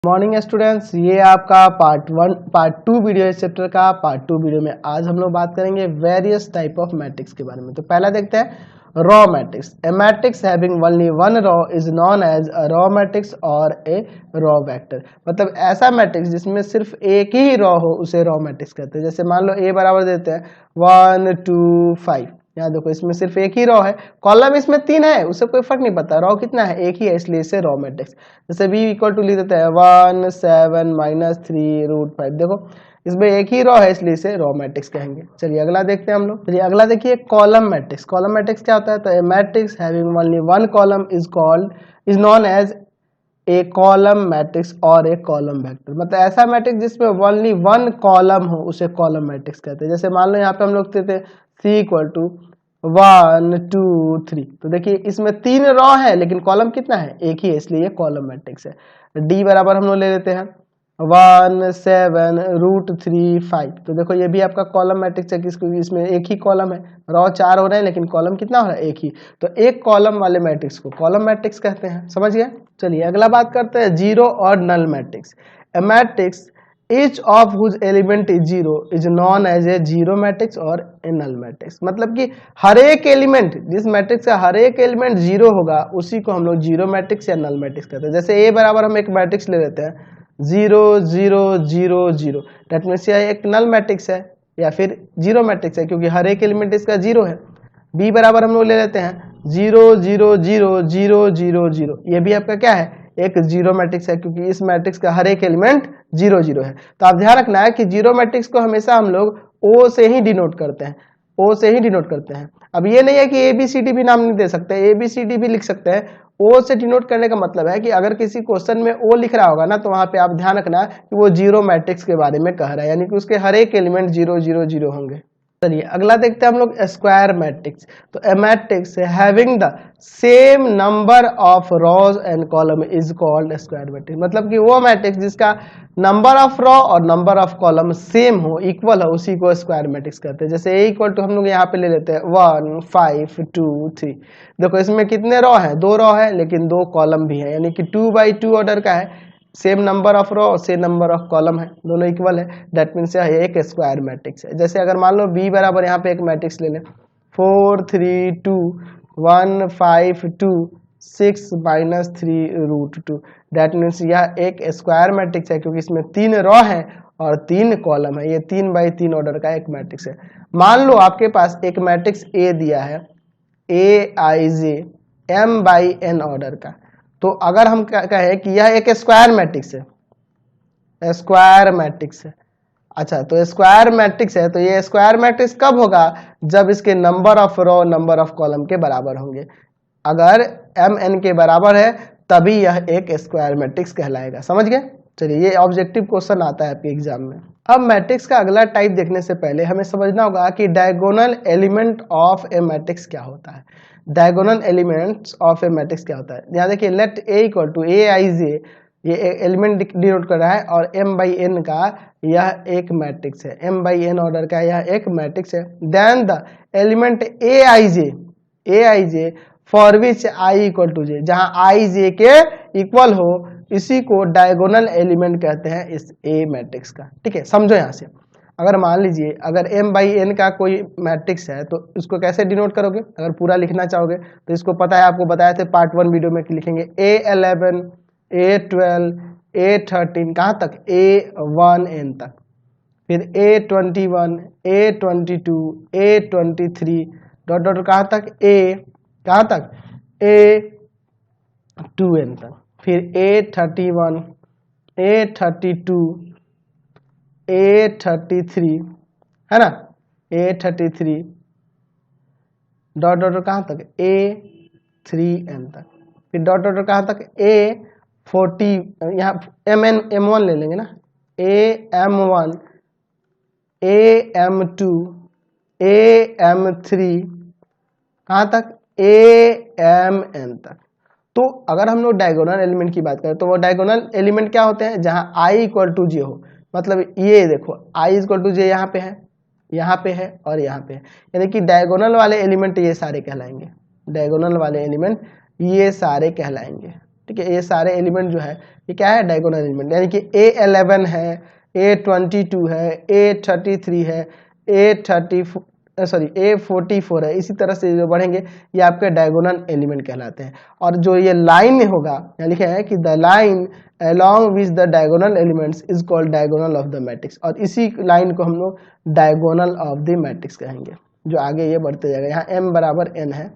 Morning students, ये आपका part two video इस चैप्टर का। पार्ट टू वीडियो में आज हम लोग बात करेंगे वेरियस टाइप ऑफ मैट्रिक्स के बारे में। तो पहला देखते हैं row matrix. A matrix having only one row is known as a row matrix और ए रॉ वेक्टर। मतलब ऐसा मैट्रिक्स जिसमें सिर्फ एक ही रॉ हो उसे रॉ मैट्रिक्स कहते हैं। जैसे मान लो ए बराबर देते हैं 1 2 5। यहाँ देखो इसमें सिर्फ एक ही रॉ है, कॉलम इसमें 3 है, उससे कोई फर्क नहीं पड़ता, रॉ कितना है, एक ही है, इसलिए इसे रॉ मैट्रिक्स। जैसे b इक्वल टू लिख देते हैं 1 7 -3√5। देखो इसमें एक ही रॉ है इसलिए इसे रॉ मैट्रिक्स कहेंगे। चलिए अगला देखते हैं हम लोग। चलिए अगला देखिए कॉलम मैट्रिक्स। कॉलम मैट्रिक्स क्या होता है? तो a matrix having only one column is known as a column matrix और ए कॉलम वेक्टर। मतलब ऐसा मैट्रिक्स जिसमें ओनली वन कॉलम हो उसे कॉलम मैट्रिक्स कहते हैं। जैसे मान लो यहाँ पे हम लोग देते सी इक्वल टू 1 2 3। तो देखिए इसमें 3 रॉ है लेकिन कॉलम कितना है, एक ही है, इसलिए ये कॉलम मैट्रिक्स है। डी बराबर हम लोग ले लेते हैं 1 7√3 5। तो देखो ये भी आपका कॉलम मैट्रिक्स है, किसको इसमें एक ही कॉलम है, रॉ 4 हो रहे हैं लेकिन कॉलम कितना हो रहा है, एक ही। तो एक कॉलम वाले मैट्रिक्स को कॉलम मैट्रिक्स कहते हैं। समझ गए? चलिए अगला बात करते हैं जीरो और null matrix. A matrix each of whose element is zero is known as a zero matrix और ए नल मैट्रिक्स। मतलब कि हर एक एलिमेंट, जिस मैट्रिक्स का हर एक एलिमेंट जीरो होगा उसी को हम लोग जीरो मैट्रिक्स या नल मैट्रिक्स कहते हैं। जैसे ए बराबर हम एक मैट्रिक्स ले लेते हैं 0 0 0 0, दैट मीन्स यह एक नल मैट्रिक्स है या फिर जीरो मैट्रिक्स है क्योंकि हर एक एलिमेंट इसका जीरो है। बी बराबर हम लोग ले लेते हैं 0 0 0 0 0 0, ये भी आपका क्या है, एक जीरो मैट्रिक्स है क्योंकि इस मैट्रिक्स का हर एक एलिमेंट 0 0 है। तो आप ध्यान रखना है कि जीरो मैट्रिक्स को हमेशा हम लोग ओ से ही डिनोट करते हैं, ओ से ही डिनोट करते हैं। अब ये नहीं है कि ए बी सी डी भी नाम नहीं दे सकते, ए बी सी डी भी लिख सकते हैं। ओ से डिनोट करने का मतलब है कि अगर किसी क्वेश्चन में ओ लिख रहा होगा ना तो वहां पे आप ध्यान रखना कि वो जीरो मैट्रिक्स के बारे में कह रहा है, यानी कि उसके हर एक एलिमेंट 0 0 0 होंगे। चलिए अगला देखते हैं हम लोग स्क्वायर मैट्रिक्स। तो a matrix having the same number of rows and column is called square matrix. मतलब कि वो मैट्रिक्स जिसका नंबर ऑफ रॉ और नंबर ऑफ कॉलम सेम हो, इक्वल हो, उसी को स्क्वायर मैट्रिक्स कहते हैं। जैसे ए इक्वल टू हम लोग यहाँ पे ले लेते हैं 1 5 2 3। देखो इसमें कितने रॉ है, 2 रॉ है लेकिन 2 कॉलम भी है, यानी कि 2/2 ऑर्डर का है, same number of row same number of column है, दोनों इक्वल है, दैट मीन्स यह एक स्क्वायर मैट्रिक्स है। जैसे अगर मान लो बी बराबर यहाँ पे एक मैट्रिक्स ले लें 4 3 2 1 5 2 6 -3√2, दैट मीन्स यह एक स्क्वायर मैट्रिक्स है क्योंकि इसमें 3 रॉ है और 3 कॉलम है, ये 3/3 ऑर्डर का एक मैट्रिक्स है। मान लो आपके पास एक मैट्रिक्स ए दिया है Aij m/n ऑर्डर का, तो अगर हम कहें कि यह एक स्क्वायर मैट्रिक्स है, स्क्वायर मैट्रिक्स है, अच्छा तो स्क्वायर मैट्रिक्स है, तो ये स्क्वायर मैट्रिक्स कब होगा, जब इसके number of row number of column के बराबर होंगे। अगर mn के बराबर है तभी यह एक स्क्वायर मैट्रिक्स कहलाएगा। समझ गए? चलिए ये ऑब्जेक्टिव क्वेश्चन आता है आपके एग्जाम में। अब मैट्रिक्स का अगला टाइप देखने से पहले हमें समझना होगा कि diagonal element of a matrix क्या होता है। Diagonal elements of a matrix क्या होता है, यहाँ देखिए let A equal to Aij, ये एलिमेंट डिनोट कर रहा है, और m/n का यह एक मैट्रिक्स है, m/n ऑर्डर का यह एक मैट्रिक्स है। Then the element Aij for which i equal to j, जहां i j के इक्वल हो, इसी को डायगोनल एलिमेंट कहते हैं इस ए मैट्रिक्स का। ठीक है, समझो यहाँ से। अगर मान लीजिए अगर m/n का कोई मैट्रिक्स है तो इसको कैसे डिनोट करोगे, अगर पूरा लिखना चाहोगे तो इसको पता है, आपको बताया थे पार्ट 1 वीडियो में कि लिखेंगे A11 A12 A13 कहाँ तक, A1n तक, फिर A21 A22 A23 dot dot कहाँ तक, कहाँ तक, A2n तक, फिर A31 A32 A33 है ना, A33 डॉट डॉट कहाँ तक, A3n तक, फिर डॉट डॉट कहाँ तक, A40, यहाँ M1 ले लेंगे ना, AM1 AM2 AM3 कहाँ तक, AMn तक। तो अगर हम लोग डायगोनल एलिमेंट की बात करें तो वो डायगोनल एलिमेंट क्या होते हैं, जहां i इक्वल टू j हो। मतलब ये देखो i इक्वल टू j यहाँ पे है, यहाँ पे है और यहाँ पे है, यानी कि डायगोनल वाले एलिमेंट ये सारे कहलाएंगे, डायगोनल वाले एलिमेंट ये सारे कहलाएंगे। ठीक है, ये सारे एलिमेंट जो है ये क्या है, डायगोनल एलिमेंट, यानी कि A11 है, A22 है, A33 है, A44 है, इसी तरह से जो बढ़ेंगे ये आपके डायगोनल एलिमेंट कहलाते हैं। और जो ये लाइन होगा, यहाँ लिखा है कि the line along with the diagonal elements is called diagonal of the matrix, और इसी लाइन को हम लोग डायगोनल ऑफ द मैट्रिक्स कहेंगे, जो आगे ये बढ़ते जाएगा। यहाँ m बराबर n है,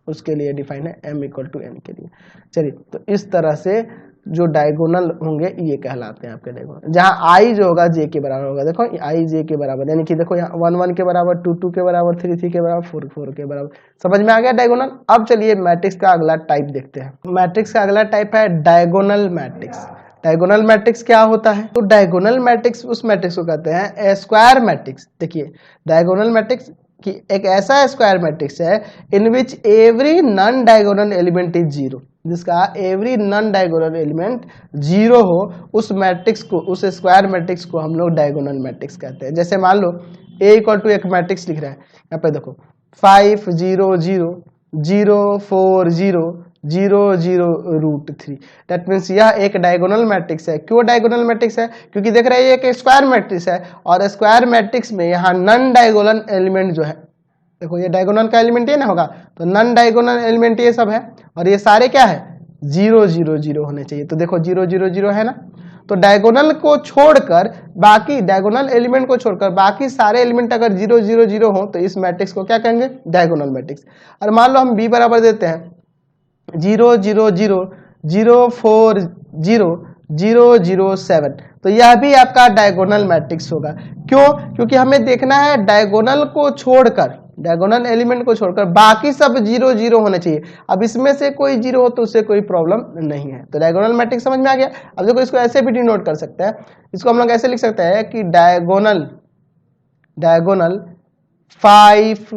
उसके लिए डिफाइन है m इक्वल टू n के लिए। चलिए, तो इस तरह से जो डायगोनल होंगे ये कहलाते हैं आपके डायगोनल, जहाँ i जो होगा j के बराबर होगा। देखो i j के बराबर, यानी कि देखो यहाँ 1 1 के बराबर, 2 2 के बराबर, 3 3 के बराबर, 4 4 के बराबर। समझ में आ गया डायगोनल। अब चलिए मैट्रिक्स का अगला टाइप देखते हैं। मैट्रिक्स का अगला टाइप है डायगोनल मैट्रिक्स। डायगोनल मैट्रिक्स क्या होता है? तो डायगोनल मैट्रिक्स उस मैट्रिक्स को कहते हैं स्क्वायर मैट्रिक्स। देखिए, डायगोनल मैट्रिक्स कि एक ऐसा स्क्वायर मैट्रिक्स है in which every non diagonal element is zero, जिसका every non diagonal element zero हो, उस मैट्रिक्स को, उस स्क्वायर मैट्रिक्स को हम लोग डायगोनल मैट्रिक्स कहते हैं। जैसे मान लो A इक्वल टू एक मैट्रिक्स लिख रहा है, यहाँ पे देखो 5 0 0 0 4 0 0 0 रूट 3, दैट मीन्स यह एक डायगोनल मैट्रिक्स है। क्यों डायगोनल मैट्रिक्स है? क्योंकि देख रहे हैं ये एक स्क्वायर मैट्रिक्स है, और स्क्वायर मैट्रिक्स में यहाँ नॉन डायगोनल एलिमेंट जो है, देखो ये डायगोनल का एलिमेंट ये ना होगा, तो नॉन डायगोनल एलिमेंट ये सब है, और ये सारे क्या है, 0 0 0 होने चाहिए। तो देखो 0 0 0 है ना, तो डायगोनल को छोड़कर बाकी, डायगोनल एलिमेंट को छोड़कर बाकी सारे एलिमेंट अगर 0 0 0 हो तो इस मैट्रिक्स को क्या कहेंगे, डायगोनल मैट्रिक्स। और मान लो हम b बराबर देते हैं 0 0 0 0 4 0 0 0 7, तो यह भी आपका डायगोनल मैट्रिक्स होगा। क्यों? क्योंकि हमें देखना है डायगोनल को छोड़कर, डायगोनल एलिमेंट को छोड़कर बाकी सब 0 0 होने चाहिए। अब इसमें से कोई 0 हो तो उससे कोई प्रॉब्लम नहीं है। तो डायगोनल मैट्रिक्स समझ में आ गया। अब देखो इसको ऐसे भी डिनोट कर सकते हैं, इसको हम लोग ऐसे लिख सकते हैं कि डायगोनल 5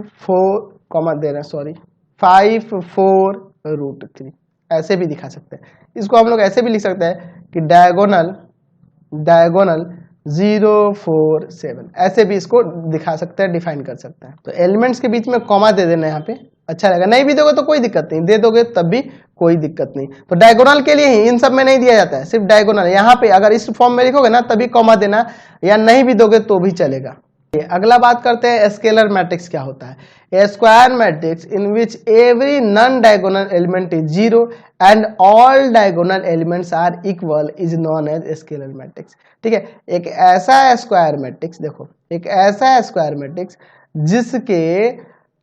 4 रूट 3, ऐसे भी दिखा सकते हैं। इसको हम लोग ऐसे भी लिख सकते हैं कि डायगोनल 0 4 7, ऐसे भी इसको दिखा सकते हैं, डिफाइन कर सकते हैं। तो एलिमेंट्स के बीच में कॉमा दे देना यहाँ पे, अच्छा रहेगा। नहीं भी दोगे तो कोई दिक्कत नहीं, दे दोगे तब भी कोई दिक्कत नहीं। तो डायगोनल के लिए ही, इन सब में नहीं दिया जाता है, सिर्फ डायगोनल। यहाँ पे अगर इस फॉर्म में लिखोगे ना तभी कॉमा देना, या नहीं भी दोगे तो भी चलेगा। अगला बात करते हैं स्केलर मैट्रिक्स क्या होता है। A square matrix in which every non diagonal element is zero and all diagonal elements are equal is known as scalar matrix. ठीक है, एक ऐसा स्क्वायर मैट्रिक्स, देखो एक ऐसा स्क्वायर मैट्रिक्स जिसके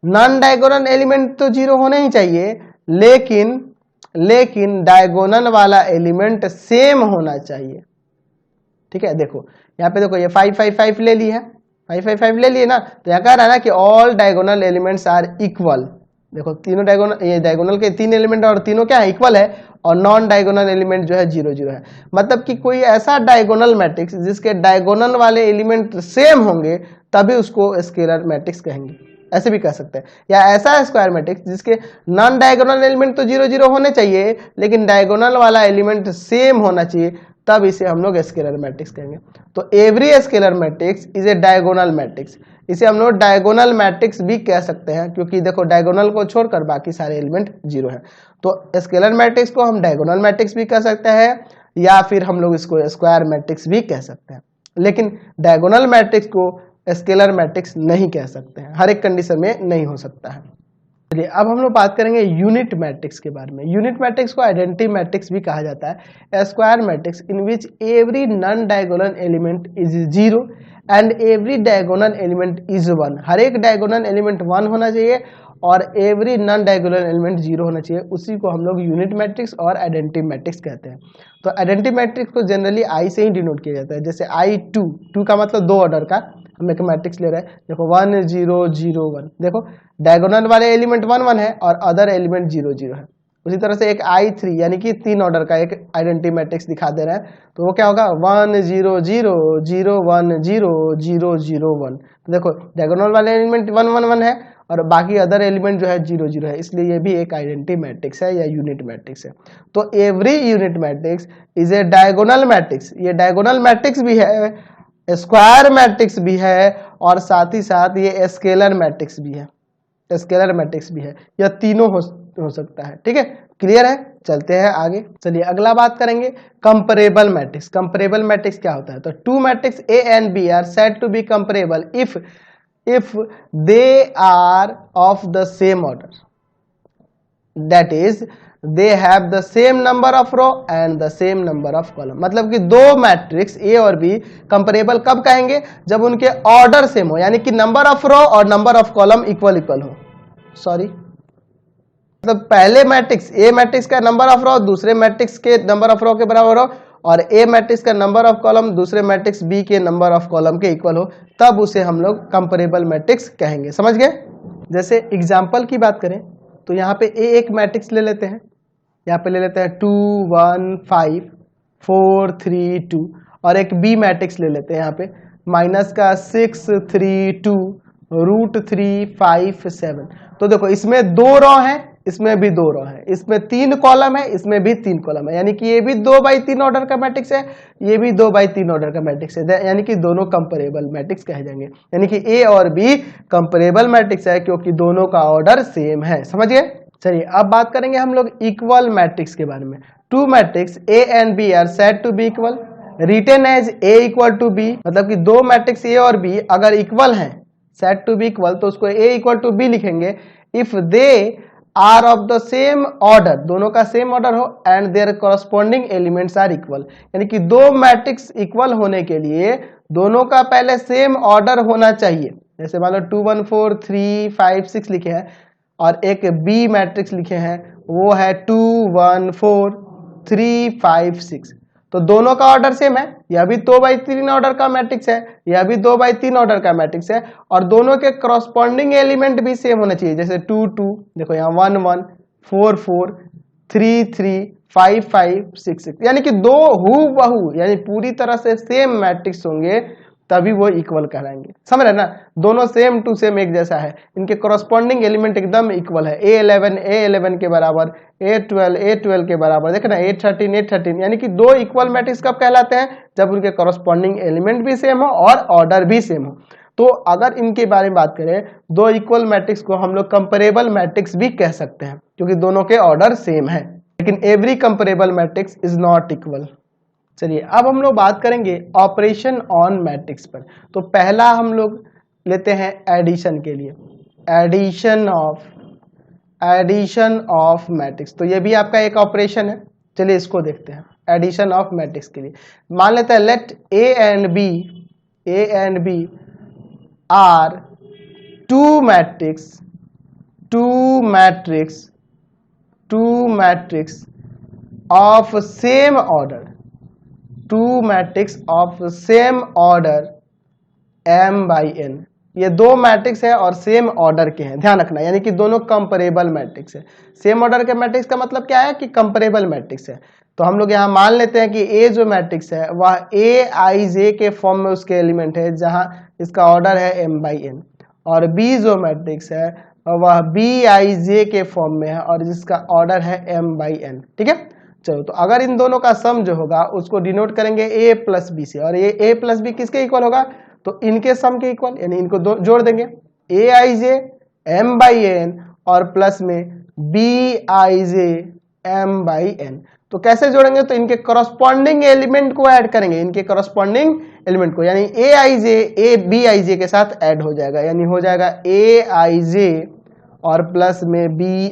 नॉन डायगोनल एलिमेंट तो जीरो होने ही चाहिए, लेकिन डायगोनल वाला एलिमेंट सेम होना चाहिए। ठीक है, देखो यहाँ पे देखो ये 5 5 5 ले ली है, 5 5 5 ले लिए ना, तो यहाँ कह रहा है ना कि all diagonal elements are equal. देखो तीनों डायगोनल, ये डायगोनल के 3 एलिमेंट और तीनों क्या है, इक्वल है, और नॉन डायगोनल एलिमेंट जो है 0 0 है। मतलब कि कोई ऐसा डायगोनल मैट्रिक्स जिसके डायगोनल वाले एलिमेंट सेम होंगे तभी उसको स्केलर मैट्रिक्स कहेंगे, ऐसे भी कह सकते हैं। या ऐसा स्क्वायर मैट्रिक्स जिसके नॉन डायगोनल एलिमेंट तो 0 0 होने चाहिए, लेकिन डायगोनल वाला एलिमेंट सेम होना चाहिए, तब इसे हम लोग स्केलर मैट्रिक्स कहेंगे। तो every scalar matrix is a diagonal matrix, इसे हम लोग डायगोनल मैट्रिक्स भी कह सकते हैं, क्योंकि देखो डायगोनल को छोड़कर बाकी सारे एलिमेंट 0 है। तो स्केलर मैट्रिक्स को हम डायगोनल मैट्रिक्स भी कह सकते हैं, या फिर हम लोग इसको स्क्वायर मैट्रिक्स भी कह सकते हैं, लेकिन डायगोनल मैट्रिक्स को स्केलर मैट्रिक्स नहीं कह सकते हैं, हर एक कंडीशन में नहीं हो सकता है। चलिए अब हम लोग बात करेंगे यूनिट मैट्रिक्स के बारे में। यूनिट मैट्रिक्स को आइडेंटिटी मैट्रिक्स भी कहा जाता है। Square matrix in which every non diagonal element is 0 and every diagonal element is 1। हर एक डायगोनल एलिमेंट 1 होना चाहिए और एवरी नॉन डायगोनल एलिमेंट 0 होना चाहिए। उसी को हम लोग यूनिट मैट्रिक्स और आइडेंटिटी मैट्रिक्स कहते हैं। तो आइडेंटिटी मैट्रिक्स को जनरली आई से ही डिनोट किया जाता है। जैसे I2 का मतलब 2 ऑर्डर का हम एक मैट्रिक्स ले रहे हैं। देखो 1 0 0 1, देखो डायगोनल वाले एलिमेंट 1 1 है और अदर एलिमेंट 0 0 है। उसी तरह से एक I3 यानी कि 3 ऑर्डर का एक आइडेंटिटी मैट्रिक्स दिखा दे रहा है, तो वो क्या होगा 1 0 0 0 1 0 0 0 1। तो देखो डायगोनल वाले एलिमेंट 1 1 1 है और बाकी अदर एलिमेंट जो है 0 0 है, इसलिए ये भी एक आइडेंटिटी मैट्रिक्स है या यूनिट मैट्रिक्स है। तो every unit matrix is a diagonal matrix. ये डायगोनल मैट्रिक्स भी है, स्क्वायर मैट्रिक्स भी है, और साथ ही साथ ये स्केलर मैट्रिक्स भी है, स्केलर मैट्रिक्स भी है। यह तीनों हो सकता है। ठीक है, क्लियर है। चलते हैं आगे। चलिए अगला बात करेंगे कंपैरेबल मैट्रिक्स। कंपैरेबल मैट्रिक्स क्या होता है? तो two matrix A and B are said to be comparable if they are of the same order, that is they have the same number of row and the same number of column। मतलब कि दो matrix A और B comparable कब कहेंगे? जब उनके order same हो, यानी कि नंबर ऑफ रो और नंबर ऑफ कॉलम इक्वल हो। सॉरी, मतलब पहले मैट्रिक्स ए मैट्रिक्स का नंबर ऑफ रो दूसरे मैट्रिक्स के नंबर ऑफ रो के बराबर हो, और ए मैट्रिक्स का नंबर ऑफ कॉलम दूसरे मैट्रिक्स बी के नंबर ऑफ कॉलम के इक्वल हो, तब उसे हम लोग कंपैरेबल मैट्रिक्स कहेंगे। समझ गए? जैसे एग्जांपल की बात करें तो यहाँ पे ए एक मैट्रिक्स ले लेते हैं, यहाँ पे ले लेते हैं 2 1 5 4 3 2, और एक बी मैट्रिक्स ले लेते हैं यहाँ पे माइनस का 6 3 2 √3 5 7। तो देखो इसमें दो रो है, इसमें भी दो रो है, इसमें 3 कॉलम है, इसमें भी 3 कॉलम है, यानी कि ये भी 2/3 ऑर्डर का मैट्रिक्स है, ये भी 2/3 ऑर्डर का मैट्रिक्स है, यानी कि दोनों कंपैरेबल मैट्रिक्स कहे जाएंगे। यानी कि ए और बी कंपैरेबल मैट्रिक्स है क्योंकि दोनों का ऑर्डर सेम है। समझिए? चलिए अब बात करेंगे हम लोग इक्वल मैट्रिक्स के बारे में। Two matrix A and B are said to be equal, written as A equal to B. मतलब कि दो मैट्रिक्स ए और बी अगर इक्वल हैं, सेड टू बी इक्वल, तो उसको ए इक्वल टू बी लिखेंगे if they are of the same order, दोनों का सेम ऑर्डर हो, and their corresponding elements are equal. यानी कि दो मैट्रिक्स इक्वल होने के लिए दोनों का पहले सेम ऑर्डर होना चाहिए। जैसे मान लो 2 1 4 3 5 6 लिखे हैं, और एक बी मैट्रिक्स लिखे हैं वो है 2 1 4 3 5 6, तो दोनों का ऑर्डर सेम है। यह भी 2/3 ऑर्डर का मैट्रिक्स है, यह भी 2/3 ऑर्डर का मैट्रिक्स है, और दोनों के करस्पॉन्डिंग एलिमेंट भी सेम होने चाहिए। जैसे 2 2, देखो यहाँ 1 1 4 4 3 3 5 5 6 6, यानी कि दो हूबहू यानी पूरी तरह से सेम मैट्रिक्स होंगे तभी वो इक्वल कहलाएंगे। समझ रहे ना? दोनों सेम टू सेम एक जैसा है, इनके कॉरस्पॉन्डिंग एलिमेंट एकदम इक्वल है। A11 के बराबर, A12 के बराबर, देखे ना, A13 यानी कि दो इक्वल मैट्रिक्स कब कहलाते हैं? जब उनके कॉरस्पॉन्डिंग एलिमेंट भी सेम हो और ऑर्डर भी सेम हो। तो अगर इनके बारे में बात करें, दो इक्वल मैट्रिक्स को हम लोग कंपैरेबल मैट्रिक्स भी कह सकते हैं क्योंकि दोनों के ऑर्डर सेम है। लेकिन every comparable matrix is not equal. चलिए अब हम लोग बात करेंगे ऑपरेशन ऑन मैट्रिक्स पर। तो पहला हम लोग लेते हैं एडिशन के लिए, एडिशन ऑफ मैट्रिक्स। तो ये भी आपका एक ऑपरेशन है। चलिए इसको देखते हैं। एडिशन ऑफ मैट्रिक्स के लिए मान लेते हैं let A and B are two matrix of same order, two matrix of same order m/n। ये दो मैट्रिक्स है और सेम ऑर्डर के हैं, ध्यान रखना, यानी कि दोनों कंपैरेबल मैट्रिक्स है। सेम ऑर्डर के मैट्रिक्स का मतलब क्या है कि कंपैरेबल मैट्रिक्स है। तो हम लोग यहाँ मान लेते हैं कि A जो मैट्रिक्स है वह Aij के फॉर्म में उसके एलिमेंट है जहां इसका ऑर्डर है m/n, और B जो मैट्रिक्स है वह Bij के फॉर्म में है और जिसका ऑर्डर है m/n। ठीक है, चलो तो अगर इन दोनों का सम जो होगा उसको डिनोट करेंगे a प्लस बी से, और ये a प्लस बी किसके इक्वल होगा? तो इनके सम के इक्वल, यानी इनको जोड़ देंगे aij m/n और प्लस में bij m/n। तो कैसे जोड़ेंगे? तो इनके करस्पॉन्डिंग एलिमेंट को ऐड करेंगे, इनके करस्पॉन्डिंग एलिमेंट को, यानी aij bij के साथ ऐड हो जाएगा, यानी हो जाएगा aij और प्लस में bij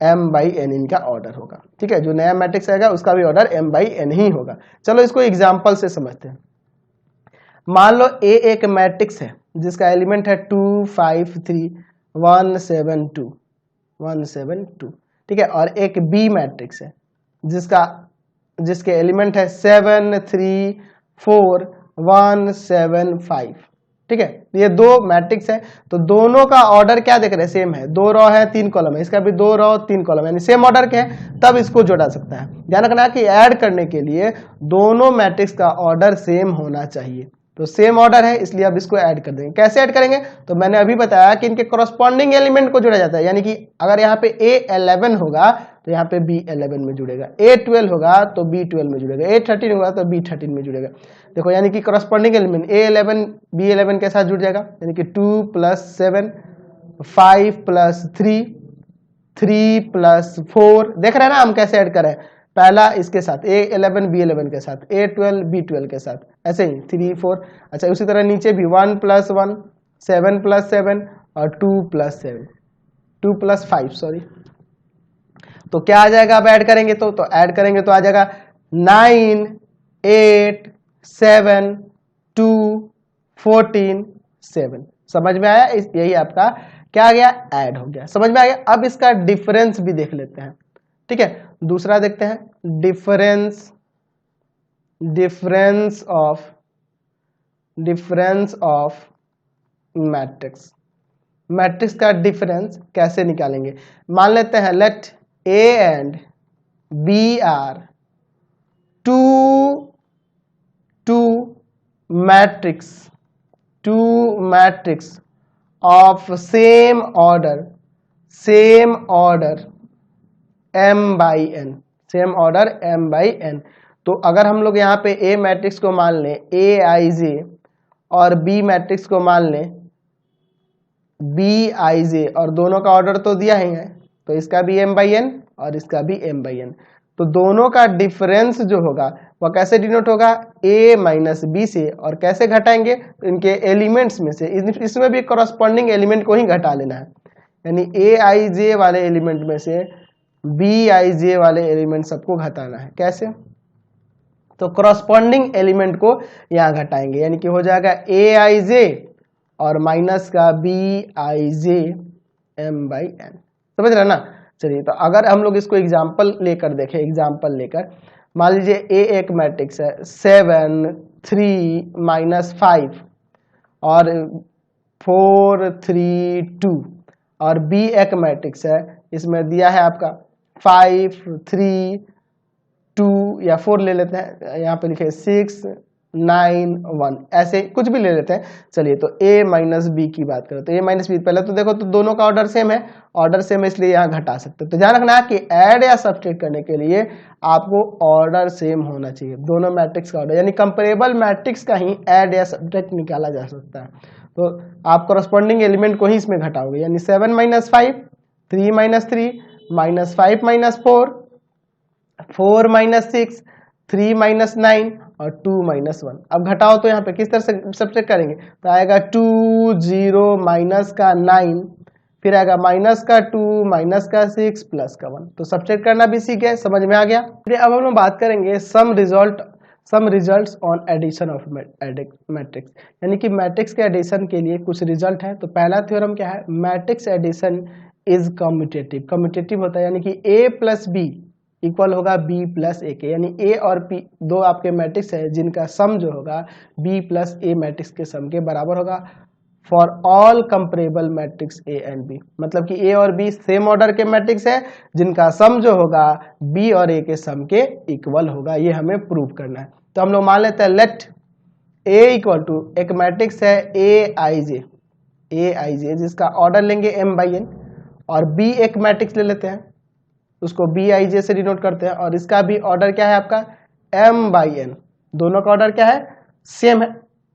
m/n इनका ऑर्डर होगा। ठीक है, जो नया मैट्रिक्स आएगा उसका भी ऑर्डर m/n ही होगा। चलो इसको एग्जांपल से समझते हैं। मान लो A एक मैट्रिक्स है जिसका एलिमेंट है 2 5 3 1 7 2। ठीक है, और एक B मैट्रिक्स है जिसके एलिमेंट है 7 3 4 1 7 5। ठीक है, ये दो मैट्रिक्स है, तो दोनों का ऑर्डर क्या देख रहे हैं? सेम है, 2 रो है 3 कॉलम है, इसका भी 2 रो 3 कॉलम, यानी सेम ऑर्डर के हैं, तब इसको जोड़ा सकता है। ध्यान रखना कि ऐड करने के लिए दोनों मैट्रिक्स का ऑर्डर सेम होना चाहिए। तो सेम ऑर्डर है इसलिए अब इसको ऐड कर देंगे। कैसे ऐड करेंगे? तो मैंने अभी बताया कि इनके कॉरस्पॉन्डिंग एलिमेंट को जोड़ा जाता है, यानी कि अगर यहाँ पे A11 होगा तो यहाँ पे B11 में जुड़ेगा, A12 होगा तो B12 में जुड़ेगा, A13 होगा तो B13 में जुड़ेगा। देखो, यानी कि कॉरस्पॉन्डिंग एलिमेंट A11 B11 के साथ जुड़ जाएगा, यानी कि 2 + 7 5 + 3 3 + 4, देख रहे हैं ना हम कैसे ऐड करें, पहला इसके साथ A11 B11 के साथ, A12 B12 के साथ, ऐसे ही 3 4। अच्छा उसी तरह नीचे भी 1 + 1 7 + 7 और 2 + 7 2 + 5 सॉरी। तो क्या आ जाएगा, अब ऐड करेंगे तो ऐड करेंगे तो आ जाएगा 9 8 7 2 14 7। समझ में आया, यही आपका क्या आ गया, ऐड हो गया, समझ में आ गया। अब इसका डिफरेंस भी देख लेते हैं, ठीक है। दूसरा देखते हैं, डिफरेंस ऑफ मैट्रिक्स का डिफरेंस कैसे निकालेंगे। मान लेते हैं let A and B are two matrix of same order m/n। तो अगर हम लोग यहाँ पे A मैट्रिक्स को मान लें Aij और B मैट्रिक्स को मान लें Bij, और दोनों का ऑर्डर तो दिया ही है, तो इसका भी m/n और इसका भी m/n। तो दोनों का डिफरेंस जो होगा वह कैसे डिनोट होगा, A - B से, और कैसे घटाएंगे, तो इनके एलिमेंट्स में से, इसमें भी कॉरस्पॉन्डिंग एलिमेंट को ही घटा लेना है, यानी Aij वाले एलिमेंट में से Bij वाले एलिमेंट सबको घटाना है। कैसे, तो कॉरस्पॉन्डिंग एलिमेंट को यहाँ घटाएंगे, यानी कि हो जाएगा Aij और माइनस का Bij m/n। समझ रहे ना। चलिए तो अगर हम लोग इसको एग्जाम्पल लेकर मान लीजिए A एक मैट्रिक्स है 7 3 -5 और 4 3 2, और B एक मैट्रिक्स है, इसमें दिया है आपका 5 3 2 या 4 ले लेते हैं, यहाँ पे लिखे 6 9 1, ऐसे कुछ भी ले लेते हैं। चलिए तो A - B की बात करें तो A - B, पहले तो देखो तो दोनों का ऑर्डर सेम है, इसलिए यहाँ घटा सकते हैं। तो ध्यान रखना है कि ऐड या सब्सट्रैक्ट करने के लिए आपको ऑर्डर सेम होना चाहिए, दोनों मैट्रिक्स का ऑर्डर, यानी कंपेरेबल मैट्रिक्स का ही ऐड या सब्सट्रैक्ट निकाला जा सकता है। तो आप कॉरस्पॉन्डिंग एलिमेंट को ही इसमें घटाओगे, यानी 7 - 5 3 - 3 -5 - 4 4 - 6 3 - 9 और 2 - 1। अब घटाओ तो यहाँ पे किस तरह से सब्ट्रैक्ट करेंगे, तो आएगा 2 0 माइनस का 9, फिर आएगा माइनस का 2 माइनस का 6 प्लस का 1। तो सब्ट्रैक्ट करना भी सीख गए, समझ में आ गया। फिर अब हम लोग बात करेंगे some results on addition of matrix, यानी कि मैट्रिक्स के एडिशन के लिए कुछ रिजल्ट है। तो पहला थ्योरम क्या है, मैट्रिक्स एडिशन इज कम्यूटेटिव होता है, यानी कि A + B इक्वल होगा B + A के, यानी A और P दो आपके मैट्रिक्स है जिनका सम जो होगा B + A मैट्रिक्स के सम के बराबर होगा for all comparable matrix A and B। मतलब कि A और B सेम ऑर्डर के मैट्रिक्स है जिनका सम जो होगा B और A के सम के इक्वल होगा, ये हमें प्रूव करना है। तो हम लोग मान लेते हैं लेट A इक्वल टू एक मैट्रिक्स है Aij जिसका ऑर्डर लेंगे m/n, और B एक मैट्रिक्स ले लेते हैं उसको Bij से डिनोट करते हैं, और इसका भी ऑर्डर क्या है आपका m/n। दोनों का ऑर्डर क्या है, सेम है,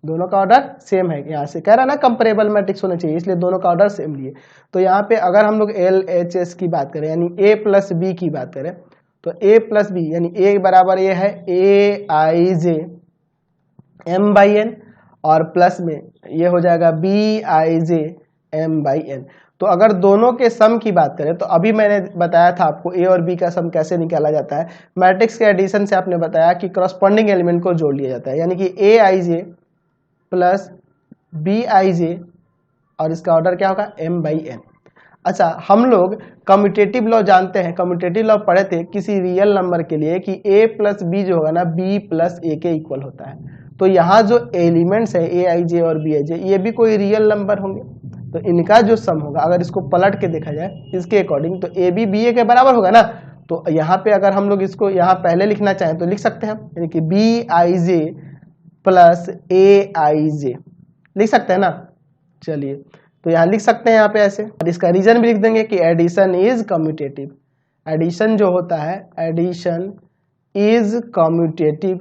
दोनों का ऑर्डर सेम है। यहाँ से कह रहा है ना कंपेरेबल मैट्रिक्स होने चाहिए, इसलिए दोनों का ऑर्डर सेम लिए। तो यहाँ पे अगर हम लोग LHS की बात करें, यानी A + B की बात करें, तो A + B यानी A बराबर ये है Aij m/n, और प्लस में ये हो जाएगा Bij m/n। तो अगर दोनों के सम की बात करें तो अभी मैंने बताया था आपको A और B का सम कैसे निकाला जाता है। मैट्रिक्स के एडिशन से आपने बताया कि करस्पॉन्डिंग एलिमेंट को जोड़ लिया जाता है, यानी कि Aij + Bij, और इसका ऑर्डर क्या होगा m/n। अच्छा, हम लोग कम्यूटेटिव लॉ जानते हैं, कम्यूटेटिव लॉ पढ़े थे किसी रियल नंबर के लिए कि A + B जो होगा ना B + A के इक्वल होता है। तो यहाँ जो एलिमेंट्स है Aij और Bij ये भी कोई रियल नंबर होंगे, तो इनका जो सम होगा अगर इसको पलट के देखा जाए इसके अकॉर्डिंग, तो AB BA के बराबर होगा ना। तो यहाँ पे अगर हम लोग इसको यहाँ पहले लिखना चाहें तो लिख सकते हैं, यानी कि Bij + Aij लिख सकते हैं ना। चलिए तो यहाँ लिख सकते हैं यहाँ पे ऐसे, और इसका रीजन भी लिख देंगे कि एडिशन इज कम्यूटेटिव। एडिशन जो होता है, addition is commutative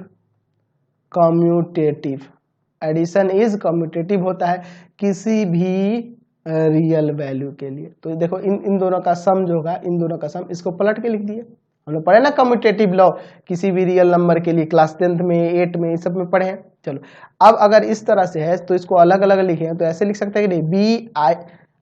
addition is commutative होता है, किसी भी रियल वैल्यू के लिए। तो देखो इन दोनों का सम जो होगा, इन दोनों का सम, इसको पलट के लिख दिए। हम लोग पढ़े ना कम्यूटेटिव लॉ, किसी भी रियल नंबर के लिए क्लास 10th में 8 में, इस सब में पढ़े हैं। चलो अब अगर इस तरह से है तो इसको अलग अलग लिखे हैं, तो ऐसे लिख सकते हैं कि नहीं, B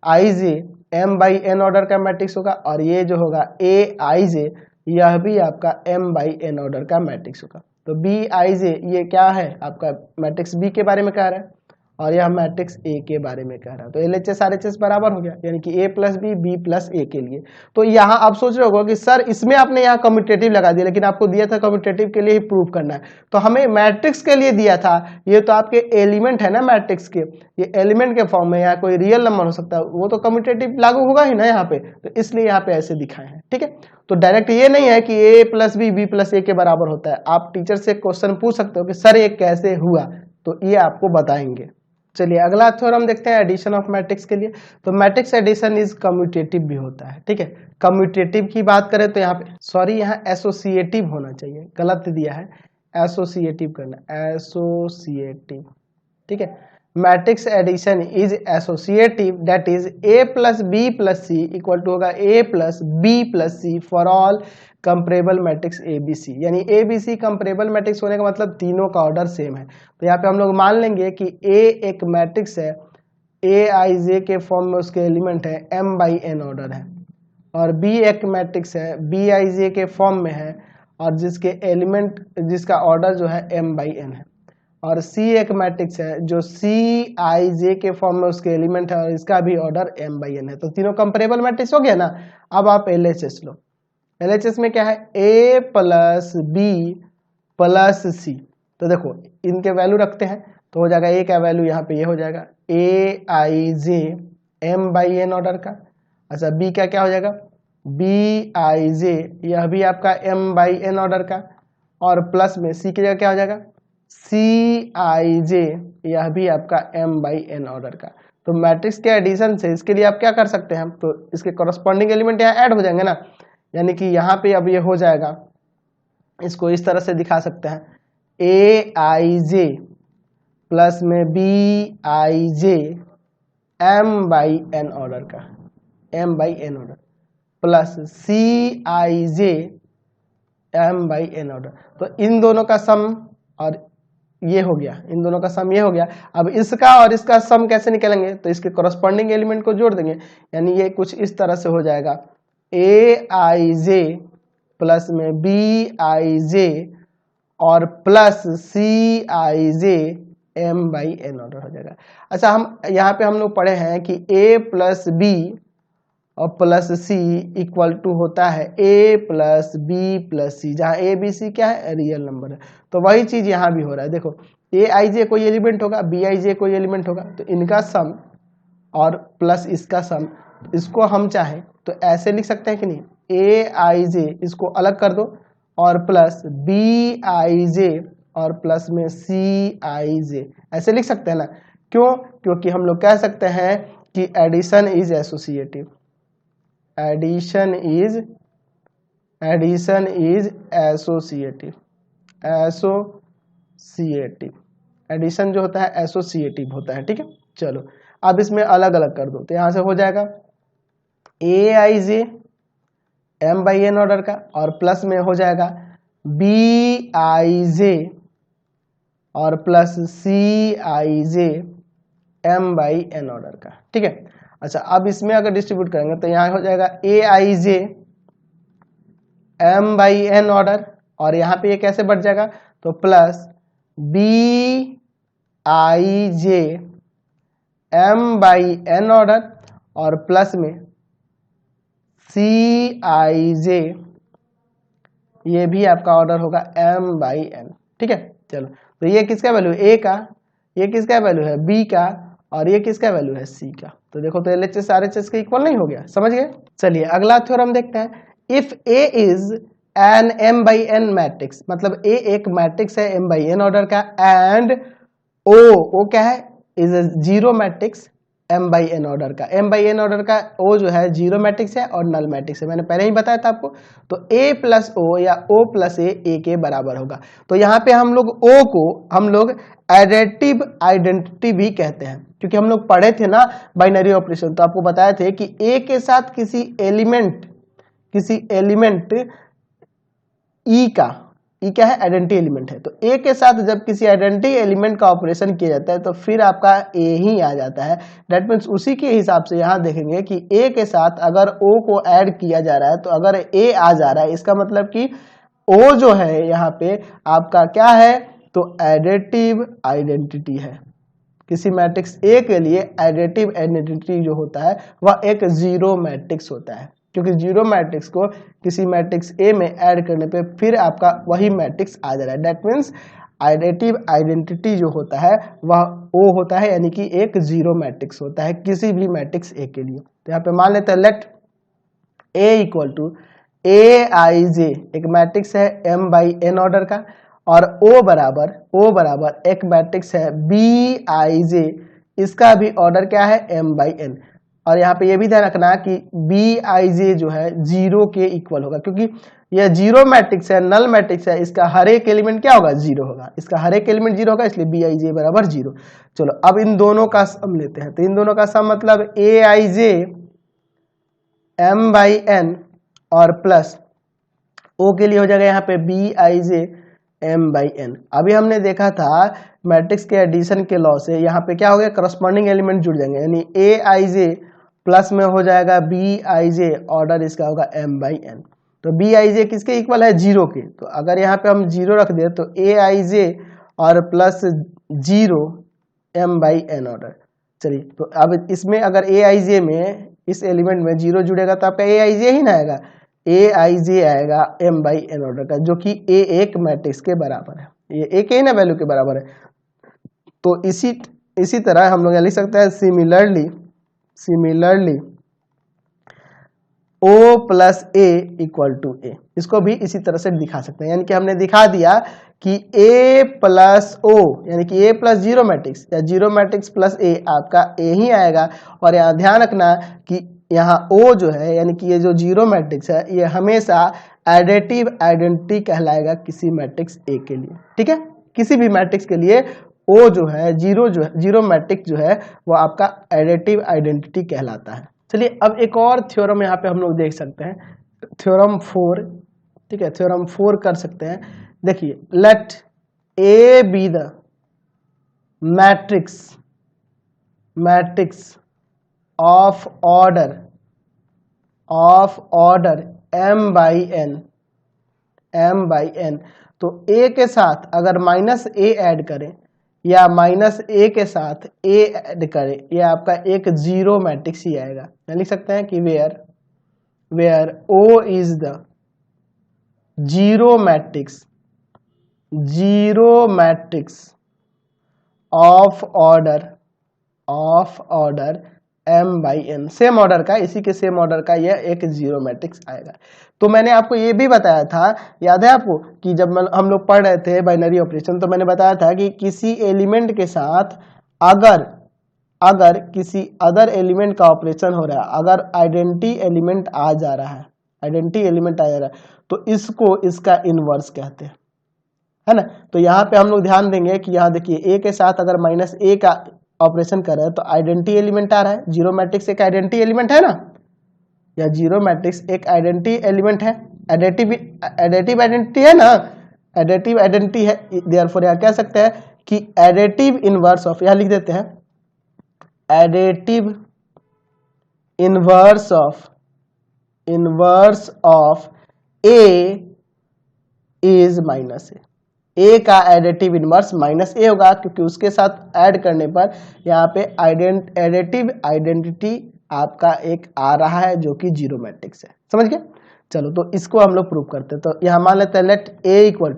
I J M by N order का मैट्रिक्स होगा, और ये जो होगा ए आई जे, यह भी आपका एम बाई एन ऑर्डर का मैट्रिक्स होगा। तो बी आई जे ये क्या है, आपका मैट्रिक्स बी के बारे में कह रहा है, और यह मैट्रिक्स ए के बारे में कह रहा है। तो LHS RHS बराबर हो गया, यानी कि a प्लस बी प्लस ए के लिए। तो यहाँ आप सोच रहे होगा कि सर इसमें आपने यहाँ कम्यूटेटिव लगा दिया, लेकिन आपको दिया था कम्यूटेटिव के लिए ही प्रूव करना है, तो हमें मैट्रिक्स के लिए दिया था। ये तो आपके एलिमेंट है ना मैट्रिक्स के, ये एलिमेंट के फॉर्म में, यहाँ कोई रियल नंबर हो सकता है, वो तो कम्यूटेटिव लागू होगा ही ना यहाँ पे, तो इसलिए यहाँ पे ऐसे दिखाए हैं। ठीक है, तो डायरेक्ट ये नहीं है कि a प्लस बी प्लस ए के बराबर होता है। आप टीचर से क्वेश्चन पूछ सकते हो कि सर ये कैसे हुआ, तो ये आपको बताएंगे। चलिए अगला थ्योरम देखते हैं एडिशन ऑफ मैट्रिक्स के लिए। तो मैट्रिक्स एडिशन इज कम्यूटेटिव भी होता है। ठीक है, कम्यूटेटिव की बात करें तो यहाँ पे सॉरी, यहाँ एसोसिएटिव होना चाहिए, गलत दिया है, एसोसिएटिव करना, एसोसिएटिव। ठीक है, matrix addition is associative, that is a plus B plus C equal to होगा a plus B plus C for all comparable matrix A B C. यानी A B C comparable matrix होने का मतलब तीनों का order same है। तो यहाँ पे हम लोग मान लेंगे कि a एक मैट्रिक्स है, ए आई जे के फॉर्म में उसके एलिमेंट है, m बाई एन ऑर्डर है, और b एक मैट्रिक्स है, बी आई जे के फॉर्म में है, और जिसके एलिमेंट, जिसका ऑर्डर जो है m बाई एन है, और C एक मैट्रिक्स है जो C I J के फॉर्म में उसके एलिमेंट है, और इसका भी ऑर्डर m बाई एन है। तो तीनों कंपेरेबल मैट्रिक्स हो गया ना। अब आप LHS लो, LHS में क्या है, A प्लस बी प्लस सी। तो देखो इनके वैल्यू रखते हैं, तो हो जाएगा A का वैल्यू यहाँ पे ये हो जाएगा A I J m by N order का। अच्छा B का क्या हो जाएगा, B I J, यह भी आपका m बाई एन ऑर्डर का, और प्लस में C की जगह क्या हो जाएगा, सी आई जे, यह भी आपका m बाई एन ऑर्डर का। तो मैट्रिक्स के एडिशन से इसके लिए आप क्या कर सकते हैं, तो इसके कॉरस्पॉन्डिंग एलिमेंट यहाँ ऐड हो जाएंगे ना, यानी कि यहाँ पे अब ये हो जाएगा, इसको इस तरह से दिखा सकते हैं, ए आई जे प्लस में B I J m by N order का, m by N order, plus C I J m by N order. तो इन दोनों का सम, और ये हो गया, इन दोनों का सम ये हो गया। अब इसका और इसका सम कैसे निकालेंगे, तो इसके कॉरस्पॉन्डिंग एलिमेंट को जोड़ देंगे, यानी ये कुछ इस तरह से हो जाएगा, ए आई जे प्लस में बी आई जे और plus C I J M by N order हो जाएगा। अच्छा हम यहाँ पे हम लोग पढ़े हैं कि ए प्लस बी और प्लस सी इक्वल टू होता है a प्लस बी प्लस सी, जहाँ ए बी सी क्या है, रियल नंबर है। तो वही चीज यहाँ भी हो रहा है। देखो ए आई जे कोई एलिमेंट होगा, बी आई जे कोई एलिमेंट होगा, तो इनका सम और प्लस इसका सम, इसको हम चाहें तो ऐसे लिख सकते हैं कि नहीं, ए आई जे इसको अलग कर दो, और प्लस बी आई जे और प्लस में सी आई जे, ऐसे लिख सकते हैं ना। क्यों, क्योंकि हम लोग कह सकते हैं कि addition is associative, addition is associative, associative, addition जो होता है एसोसिएटिव होता है। ठीक है, चलो अब इसमें अलग अलग कर दो, तो यहां से हो जाएगा A I J M by N order का, और प्लस में हो जाएगा बी आई जे और plus C I J M by N order का। ठीक है, अच्छा अब इसमें अगर डिस्ट्रीब्यूट करेंगे तो यहाँ हो जाएगा A I J M by N order, और यहाँ पे ये कैसे बढ़ जाएगा, तो plus B I J M by N order और प्लस में सी आई जे, ये भी आपका ऑर्डर होगा एम बाई एन। ठीक है, चलो तो ये किसका वैल्यू है, ए का, ये किसका वैल्यू है, बी का, और ये किसका वैल्यू है, सी का। तो देखो तो LHS RHS के इक्वल नहीं हो गया, समझ गए। चलिए अगला थ्योरम देखते हैं, if A is an m by N matrix, मतलब ए एक मैट्रिक्स है m बाई एन ऑर्डर का, एंड ओ क्या है, is a zero matrix, m by n order का। m बाई n ऑर्डर का O जो है जीरो मैट्रिक्स है और नल मैट्रिक्स है, मैंने पहले ही बताया था आपको। तो A प्लस O या O प्लस A के बराबर होगा। तो यहाँ पे हम लोग O को हम लोग एडिटिव आइडेंटिटी भी कहते हैं, क्योंकि हम लोग पढ़े थे ना बाइनरी ऑपरेशन, तो आपको बताए थे कि A के साथ किसी एलिमेंट E का, ई क्या है, आइडेंटिटी एलिमेंट है। तो ए के साथ जब किसी आइडेंटिटी एलिमेंट का ऑपरेशन किया जाता है तो फिर आपका ए ही आ जाता है। दैट मीन्स उसी के हिसाब से यहाँ देखेंगे कि ए के साथ अगर ओ को ऐड किया जा रहा है तो अगर ए आ जा रहा है, इसका मतलब कि ओ जो है यहाँ पे आपका क्या है, तो एडिटिव आइडेंटिटी है। किसी मैट्रिक्स ए के लिए एडिटिव आइडेंटिटी जो होता है वह एक जीरो मैट्रिक्स होता है, क्योंकि जीरो मैट्रिक्स को किसी मैट्रिक्स ए में ऐड करने पे फिर आपका वही मैट्रिक्स आ जा रहा है। दैट मीन्स एडिटिव आइडेंटिटी जो होता है वह ओ होता है, यानी कि एक जीरो मैट्रिक्स होता है किसी भी मैट्रिक्स ए के लिए। तो यहाँ पे मान लेते हैं let A equal to A I जे, एक मैट्रिक्स है m बाई n ऑर्डर का, और O बराबर एक मैट्रिक्स है बी आई जे, इसका भी ऑर्डर क्या है, m बाई n। और यहाँ पे ये भी ध्यान रखना कि बी आई जे जो है जीरो के इक्वल होगा, क्योंकि यह जीरो मैट्रिक्स है, नल मैट्रिक्स है, इसका हर एक एलिमेंट क्या होगा, जीरो होगा, इसका हर एक एलिमेंट जीरो होगा, इसलिए बी आई जे बराबर जीरो। चलो अब इन दोनों का सम लेते हैं। तो इन दोनों का सम मतलब A I J m by n और प्लस O के लिए हो जाएगा यहाँ पे B I J m by n। अभी हमने देखा था मैट्रिक्स के एडिशन के लॉ से, यहाँ पे क्या हो गया, करस्पॉन्डिंग एलिमेंट जुड़ जाएंगे, यानी ए आई जे प्लस में हो जाएगा बी आई जे, ऑर्डर इसका होगा m बाई n। तो बी आई जे किसके इक्वल है, जीरो के। तो अगर यहाँ पे हम जीरो रख दे तो ए आई जे और plus zero m by n order. चलिए तो अब इसमें अगर ए आई जे में, इस एलिमेंट में जीरो जुड़ेगा तो आपका ए आई जे ही ना आएगा, ए आई जे आएगा m बाई n ऑर्डर का, जो कि ए एक मैट्रिक्स के बराबर है, ये एक ही ना वैल्यू के बराबर है। तो इसी तरह हम लोग लिख सकते हैं similarly O plus A equal to A, इसको भी इसी तरह से दिखा सकते हैं। यानी कि हमने दिखा दिया कि A प्लस O यानी कि A प्लस जीरो मैट्रिक्स या जीरो मैट्रिक्स प्लस A आपका A ही आएगा। और यहाँ ध्यान रखना कि यहाँ O जो है यानी कि ये जो जीरो मैट्रिक्स है ये हमेशा एडिटिव आइडेंटिटी कहलाएगा किसी मैट्रिक्स A के लिए। ठीक है, किसी भी मैट्रिक्स के लिए O जो है जीरो मैट्रिक्स जो है वो आपका एडिटिव आइडेंटिटी कहलाता है। चलिए अब एक और थ्योरम यहाँ पे हम लोग देख सकते हैं, थ्योरम 4। ठीक है, थ्योरम 4 कर सकते हैं। देखिए, let A be the matrix of order m by n। तो a के साथ अगर माइनस a ऐड करें या माइनस ए के साथ ए ऐड करें, ये आपका एक जीरो मैट्रिक्स ही आएगा। मैं लिख सकते हैं कि where O is the zero matrix of order m by n, same order का, इसी के सेम ऑर्डर का यह एक जीरो मैट्रिक्स आएगा। तो मैंने आपको ये भी बताया था, याद है आपको, कि जब हम लोग पढ़ रहे थे बाइनरी ऑपरेशन तो मैंने बताया था कि किसी एलिमेंट के साथ अगर किसी अदर एलिमेंट का ऑपरेशन हो रहा है, अगर आइडेंटिटी एलिमेंट आ जा रहा है तो इसको इसका इनवर्स कहते हैं, है ना। तो यहाँ पे हम लोग ध्यान देंगे कि यहाँ देखिए ए के साथ अगर माइनस ए का ऑपरेशन कर रहे हैं तो आइडेंटिटी एलिमेंट आ रहा है। जीरो मैट्रिक्स एक आइडेंटिटी एलिमेंट है ना, या जीरो मैट्रिक्स एक आइडेंटिटी एलिमेंट है, एडिटिव आइडेंटिटी है ना, एडिटिव आइडेंटिटी है। देयरफॉर यहाँ कह सकते हैं कि एडिटिव इनवर्स ऑफ, यहाँ लिख देते हैं additive inverse of A is minus A का एडिटिव इनवर्स माइनस ए होगा, क्योंकि उसके साथ ऐड करने पर यहाँ पे एडिटिव आइडेंटिटी आपका एक आ रहा है जो कि जीरो मैट्रिक्स है। समझ गए। चलो तो इसको हम लोग प्रूव करते हैं। तो यहाँ मान लेते हैं let A equal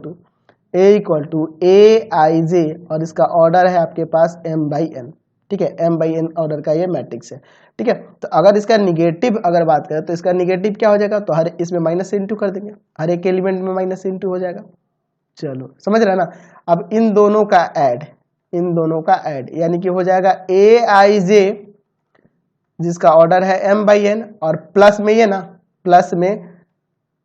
to A I J, और इसका ऑर्डर है आपके पास m बाई n। ठीक है, m बाई n ऑर्डर का ये मैट्रिक्स है। ठीक है, तो अगर इसका निगेटिव अगर बात करें तो इसका निगेटिव क्या हो जाएगा, तो हर इसमें माइनस इंटू कर देंगे, हर एक एलिमेंट में माइनस इंटू हो जाएगा। चलो समझ रहे ना। अब इन दोनों का ऐड यानी कि हो जाएगा ए आई जे जिसका ऑर्डर है m/n, और प्लस में ये ना, प्लस में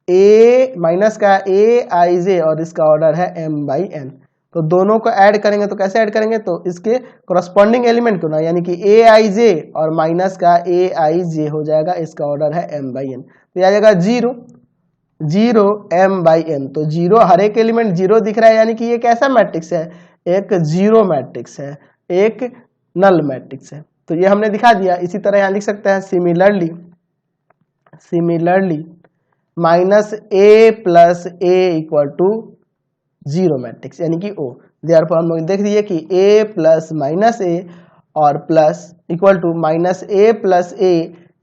a माइनस का aij और इसका ऑर्डर है m/n। तो दोनों को ऐड करेंगे तो कैसे ऐड करेंगे, तो इसके कोरस्पॉन्डिंग एलिमेंट को ना, यानी कि aij और माइनस का aij हो जाएगा, इसका ऑर्डर है m/n। तो यह आ जाएगा 0 0 m/n। तो 0, हर एक एलिमेंट 0 दिख रहा है, यानी कि ये कैसा मैट्रिक्स है, एक जीरो मैट्रिक्स है, एक नल मैट्रिक्स है। तो ये हमने दिखा दिया। इसी तरह यहाँ लिख सकते हैं similarly minus a plus a equal to zero matrix, यानी कि O। देयरफॉर हम लोग देख दिए कि a प्लस माइनस a और plus equal to minus a plus a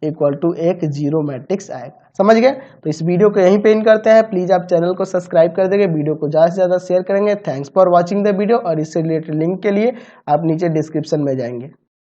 equal to एक जीरो मैट्रिक्स आएगा। समझ गए? तो इस वीडियो को यहीं पे एंड करते हैं। प्लीज आप चैनल को सब्सक्राइब कर देंगे, वीडियो को ज़्यादा से ज़्यादा शेयर करेंगे। Thanks for watching the video, और इससे रिलेटेड लिंक के लिए आप नीचे डिस्क्रिप्शन में जाएंगे।